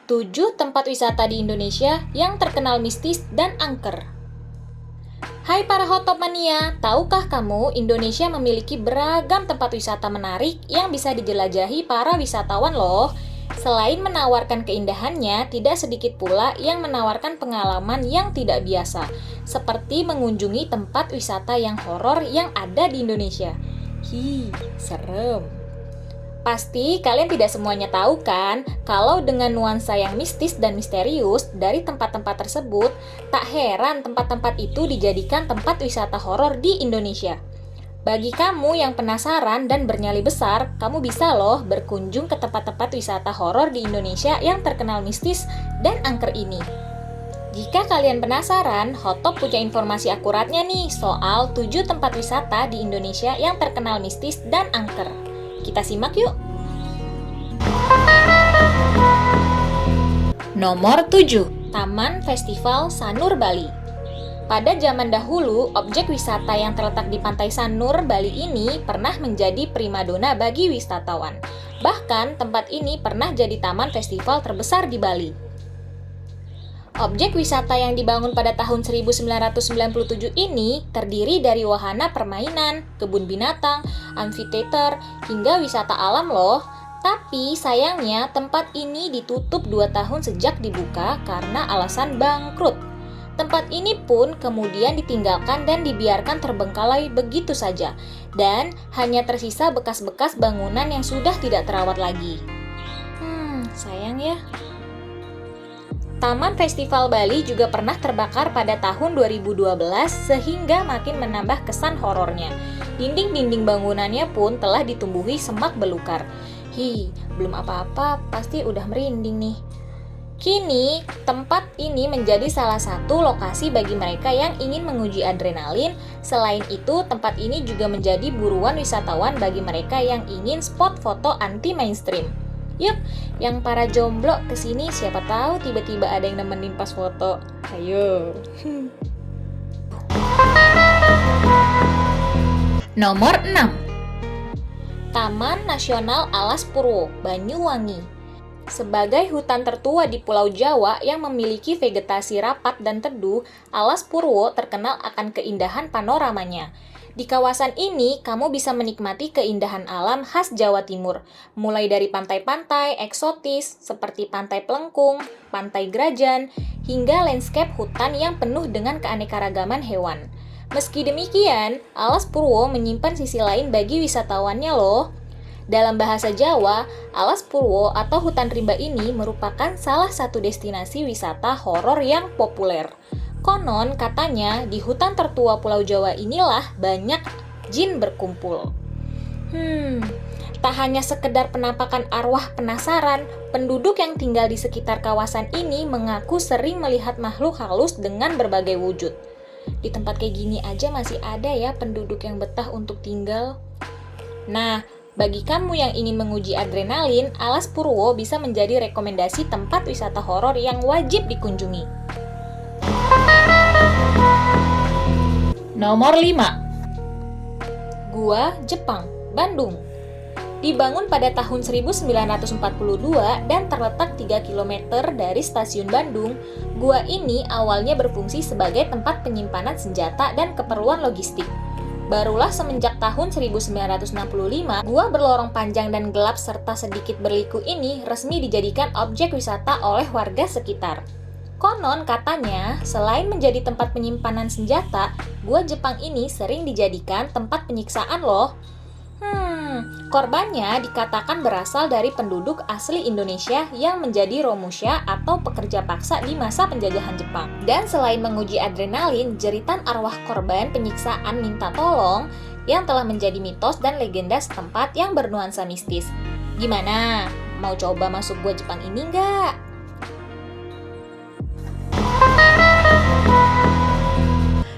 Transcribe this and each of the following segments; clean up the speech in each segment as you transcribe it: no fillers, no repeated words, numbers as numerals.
7 tempat wisata di Indonesia yang terkenal mistis dan angker. Hai para hotop mania, tahukah kamu Indonesia memiliki beragam tempat wisata menarik yang bisa dijelajahi para wisatawan loh. Selain menawarkan keindahannya, tidak sedikit pula yang menawarkan pengalaman yang tidak biasa, seperti mengunjungi tempat wisata yang horor yang ada di Indonesia. Serem. Pasti kalian tidak semuanya tahu kan, kalau dengan nuansa yang mistis dan misterius dari tempat-tempat tersebut, tak heran tempat-tempat itu dijadikan tempat wisata horor di Indonesia. Bagi kamu yang penasaran dan bernyali besar, kamu bisa loh berkunjung ke tempat-tempat wisata horor di Indonesia yang terkenal mistis dan angker ini. Jika kalian penasaran, Hotop punya informasi akuratnya nih soal 7 tempat wisata di Indonesia yang terkenal mistis dan angker. Kita simak yuk. Nomor 7. Taman Festival Sanur Bali. Pada zaman dahulu, objek wisata yang terletak di Pantai Sanur, Bali ini pernah menjadi primadona bagi wisatawan. Bahkan, tempat ini pernah jadi taman festival terbesar di Bali. Objek wisata yang dibangun pada tahun 1997 ini terdiri dari wahana permainan, kebun binatang, amphitheater, hingga wisata alam loh. Tapi sayangnya tempat ini ditutup 2 tahun sejak dibuka karena alasan bangkrut. Tempat ini pun kemudian ditinggalkan dan dibiarkan terbengkalai begitu saja, dan hanya tersisa bekas-bekas bangunan yang sudah tidak terawat lagi. Sayang ya. Taman Festival Bali juga pernah terbakar pada tahun 2012 sehingga makin menambah kesan horornya. Dinding-dinding bangunannya pun telah ditumbuhi semak belukar. Belum apa-apa, pasti udah merinding nih. Kini, tempat ini menjadi salah satu lokasi bagi mereka yang ingin menguji adrenalin. Selain itu, tempat ini juga menjadi buruan wisatawan bagi mereka yang ingin spot foto anti-mainstream. Yuk, yang para jomblo kesini siapa tahu tiba-tiba ada yang nemenin pas foto. Ayo. Nomor 6. Taman Nasional Alas Purwo, Banyuwangi. Sebagai hutan tertua di Pulau Jawa yang memiliki vegetasi rapat dan teduh, Alas Purwo terkenal akan keindahan panoramanya. Di kawasan ini, kamu bisa menikmati keindahan alam khas Jawa Timur, mulai dari pantai-pantai eksotis seperti Pantai Plengkung, Pantai Grajan, hingga landscape hutan yang penuh dengan keanekaragaman hewan. Meski demikian, Alas Purwo menyimpan sisi lain bagi wisatawannya loh. Dalam bahasa Jawa, Alas Purwo atau hutan rimba ini merupakan salah satu destinasi wisata horor yang populer. Konon katanya di hutan tertua Pulau Jawa inilah banyak jin berkumpul. Tak hanya sekedar penampakan arwah penasaran, penduduk yang tinggal di sekitar kawasan ini mengaku sering melihat makhluk halus dengan berbagai wujud. Di tempat kayak gini aja masih ada ya penduduk yang betah untuk tinggal. Nah, bagi kamu yang ingin menguji adrenalin, Alas Purwo bisa menjadi rekomendasi tempat wisata horor yang wajib dikunjungi. Nomor 5. Gua Jepang, Bandung. Dibangun pada tahun 1942 dan terletak 3 km dari stasiun Bandung, gua ini awalnya berfungsi sebagai tempat penyimpanan senjata dan keperluan logistik. Barulah semenjak tahun 1965, gua berlorong panjang dan gelap serta sedikit berliku ini resmi dijadikan objek wisata oleh warga sekitar. Konon katanya, selain menjadi tempat penyimpanan senjata, gua Jepang ini sering dijadikan tempat penyiksaan loh. Korbannya dikatakan berasal dari penduduk asli Indonesia yang menjadi romusha atau pekerja paksa di masa penjajahan Jepang. Dan selain menguji adrenalin, jeritan arwah korban penyiksaan minta tolong yang telah menjadi mitos dan legenda setempat yang bernuansa mistis. Gimana? Mau coba masuk gua Jepang ini nggak?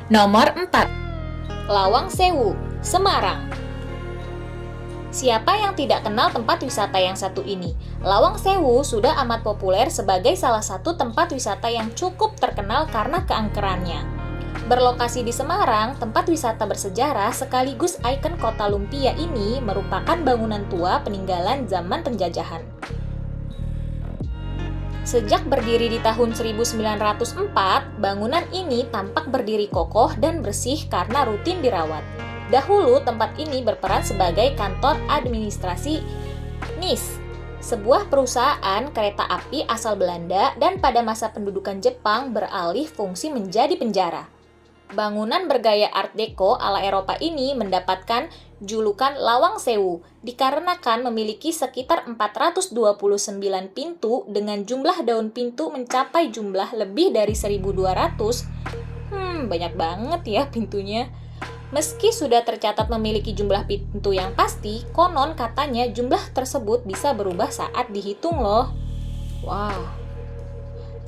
Nomor 4. Lawang Sewu, Semarang. Siapa yang tidak kenal tempat wisata yang satu ini? Lawang Sewu sudah amat populer sebagai salah satu tempat wisata yang cukup terkenal karena keangkerannya. Berlokasi di Semarang, tempat wisata bersejarah sekaligus ikon kota lumpia ini merupakan bangunan tua peninggalan zaman penjajahan. Sejak berdiri di tahun 1904, bangunan ini tampak berdiri kokoh dan bersih karena rutin dirawat. Dahulu, tempat ini berperan sebagai kantor administrasi NIS, sebuah perusahaan kereta api asal Belanda, dan pada masa pendudukan Jepang beralih fungsi menjadi penjara. Bangunan bergaya Art Deco ala Eropa ini mendapatkan julukan Lawang Sewu dikarenakan memiliki sekitar 429 pintu dengan jumlah daun pintu mencapai jumlah lebih dari 1.200. Banyak banget ya pintunya. Meski sudah tercatat memiliki jumlah pintu yang pasti, konon katanya jumlah tersebut bisa berubah saat dihitung loh. Wah.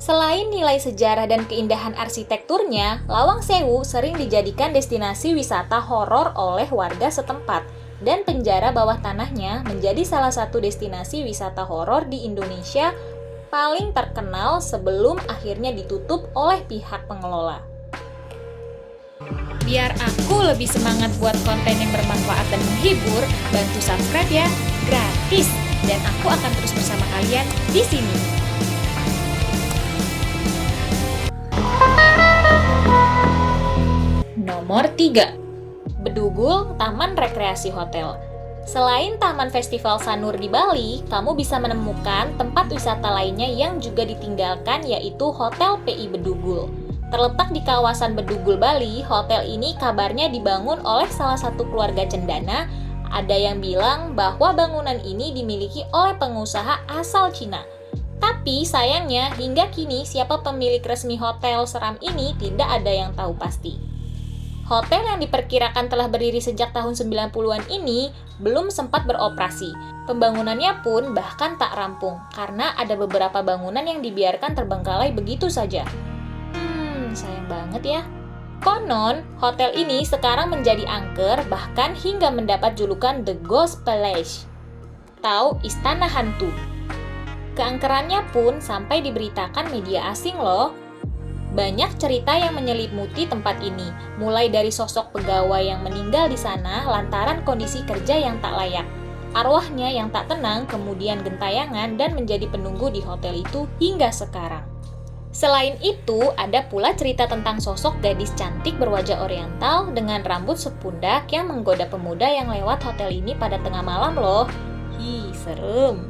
Selain nilai sejarah dan keindahan arsitekturnya, Lawang Sewu sering dijadikan destinasi wisata horor oleh warga setempat, dan penjara bawah tanahnya menjadi salah satu destinasi wisata horor di Indonesia paling terkenal sebelum akhirnya ditutup oleh pihak pengelola. Biar aku lebih semangat buat konten yang bermanfaat dan menghibur, bantu subscribe ya, gratis, dan aku akan terus bersama kalian di sini. Nomor 3. Bedugul Taman Rekreasi Hotel. Selain Taman Festival Sanur di Bali, kamu bisa menemukan tempat wisata lainnya yang juga ditinggalkan, yaitu Hotel PI Bedugul. Terletak di kawasan Bedugul, Bali, hotel ini kabarnya dibangun oleh salah satu keluarga cendana. Ada yang bilang bahwa bangunan ini dimiliki oleh pengusaha asal Cina. Tapi sayangnya hingga kini siapa pemilik resmi hotel seram ini tidak ada yang tahu pasti. Hotel yang diperkirakan telah berdiri sejak tahun 90-an ini belum sempat beroperasi. Pembangunannya pun bahkan tak rampung karena ada beberapa bangunan yang dibiarkan terbengkalai begitu saja. Sayang banget ya. Konon, hotel ini sekarang menjadi angker bahkan hingga mendapat julukan The Ghost Palace atau Istana Hantu. Keangkerannya pun sampai diberitakan media asing loh. Banyak cerita yang menyelimuti tempat ini, mulai dari sosok pegawai yang meninggal di sana lantaran kondisi kerja yang tak layak, arwahnya yang tak tenang, kemudian gentayangan dan menjadi penunggu di hotel itu hingga sekarang. Selain itu, ada pula cerita tentang sosok gadis cantik berwajah oriental dengan rambut sepundak yang menggoda pemuda yang lewat hotel ini pada tengah malam loh. Serem.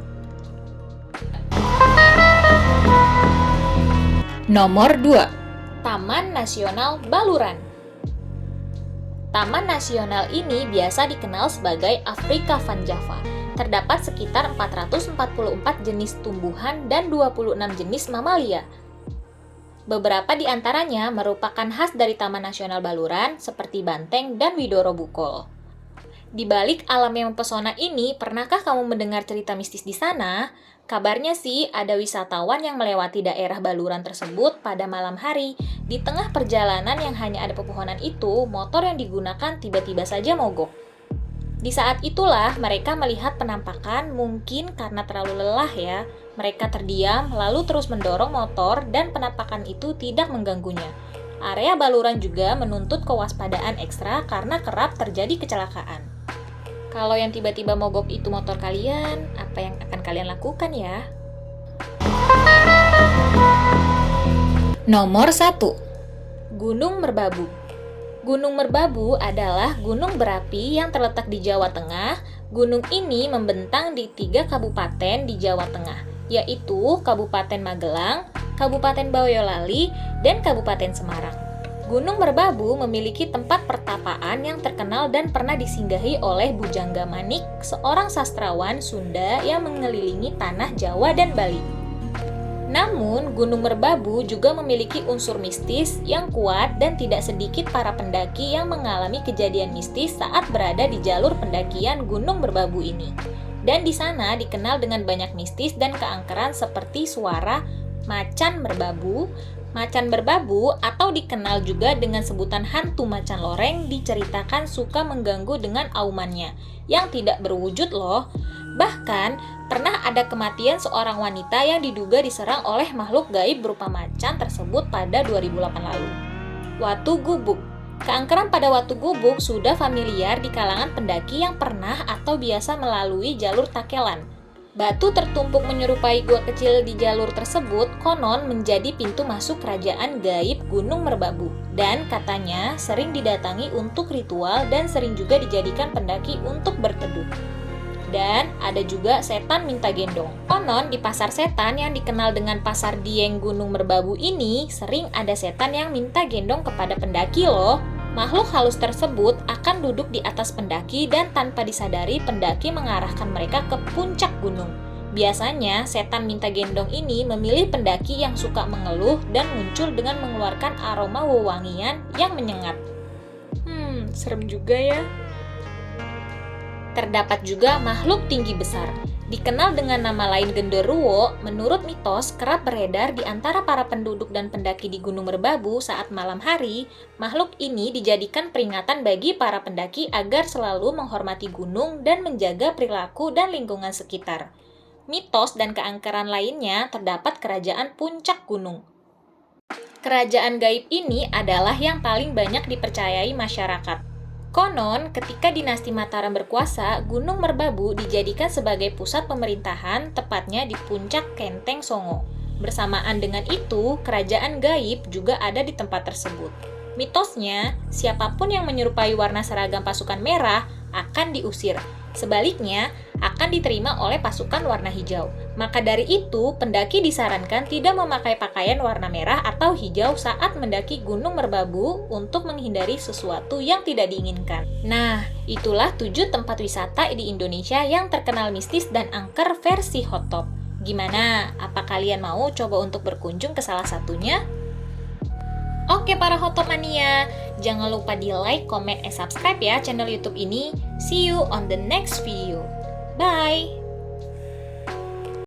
Nomor 2. Taman Nasional Baluran. Taman nasional ini biasa dikenal sebagai Afrika Van Java. Terdapat sekitar 444 jenis tumbuhan dan 26 jenis mamalia. Beberapa di antaranya merupakan khas dari Taman Nasional Baluran seperti banteng dan widoro bukol. Di balik alam yang mempesona ini, pernahkah kamu mendengar cerita mistis di sana? Kabarnya sih ada wisatawan yang melewati daerah Baluran tersebut pada malam hari. Di tengah perjalanan yang hanya ada pepohonan itu, motor yang digunakan tiba-tiba saja mogok. Di saat itulah mereka melihat penampakan, mungkin karena terlalu lelah ya. Mereka terdiam, lalu terus mendorong motor dan penampakan itu tidak mengganggunya. Area Baluran juga menuntut kewaspadaan ekstra karena kerap terjadi kecelakaan. Kalau yang tiba-tiba mogok itu motor kalian, apa yang akan kalian lakukan ya? Nomor 1. Gunung Merbabu. Gunung Merbabu adalah gunung berapi yang terletak di Jawa Tengah. Gunung ini membentang di 3 kabupaten di Jawa Tengah, yaitu Kabupaten Magelang, Kabupaten Boyolali, dan Kabupaten Semarang. Gunung Merbabu memiliki tempat pertapaan yang terkenal dan pernah disinggahi oleh Bujangga Manik, seorang sastrawan Sunda yang mengelilingi tanah Jawa dan Bali. Namun, Gunung Merbabu juga memiliki unsur mistis yang kuat dan tidak sedikit para pendaki yang mengalami kejadian mistis saat berada di jalur pendakian Gunung Merbabu ini. Dan di sana dikenal dengan banyak mistis dan keangkeran seperti suara macan merbabu. Macan berbabu atau dikenal juga dengan sebutan hantu macan loreng diceritakan suka mengganggu dengan aumannya yang tidak berwujud loh. Bahkan pernah ada kematian seorang wanita yang diduga diserang oleh makhluk gaib berupa macan tersebut pada 2008 lalu. Watu Gubuk. Keangkeran pada Watu Gubuk sudah familiar di kalangan pendaki yang pernah atau biasa melalui jalur Takelan. Batu tertumpuk menyerupai gua kecil di jalur tersebut konon menjadi pintu masuk kerajaan gaib Gunung Merbabu dan katanya sering didatangi untuk ritual dan sering juga dijadikan pendaki untuk berteduh. Dan ada juga setan minta gendong. Konon di pasar setan yang dikenal dengan Pasar Dieng Gunung Merbabu ini sering ada setan yang minta gendong kepada pendaki loh. Makhluk halus tersebut akan duduk di atas pendaki dan tanpa disadari pendaki mengarahkan mereka ke puncak gunung. Biasanya, setan minta gendong ini memilih pendaki yang suka mengeluh dan muncul dengan mengeluarkan aroma wewangian yang menyengat. Serem juga ya. Terdapat juga makhluk tinggi besar. Dikenal dengan nama lain genderuwo, menurut mitos kerap beredar di antara para penduduk dan pendaki di Gunung Merbabu saat malam hari. Makhluk ini dijadikan peringatan bagi para pendaki agar selalu menghormati gunung dan menjaga perilaku dan lingkungan sekitar. Mitos dan keangkeran lainnya terdapat kerajaan puncak gunung. Kerajaan gaib ini adalah yang paling banyak dipercayai masyarakat. Konon, ketika dinasti Mataram berkuasa, Gunung Merbabu dijadikan sebagai pusat pemerintahan, tepatnya di puncak Kenteng Songo. Bersamaan dengan itu, kerajaan gaib juga ada di tempat tersebut. Mitosnya, siapapun yang menyerupai warna seragam pasukan merah akan diusir. Sebaliknya, akan diterima oleh pasukan warna hijau. Maka dari itu, pendaki disarankan tidak memakai pakaian warna merah atau hijau saat mendaki Gunung Merbabu untuk menghindari sesuatu yang tidak diinginkan. Nah, itulah 7 tempat wisata di Indonesia yang terkenal mistis dan angker versi Hot Top. Gimana? Apa kalian mau coba untuk berkunjung ke salah satunya? Oke para Hot Top Mania, jangan lupa di like, comment, and subscribe ya channel YouTube ini. See you on the next video. Bye!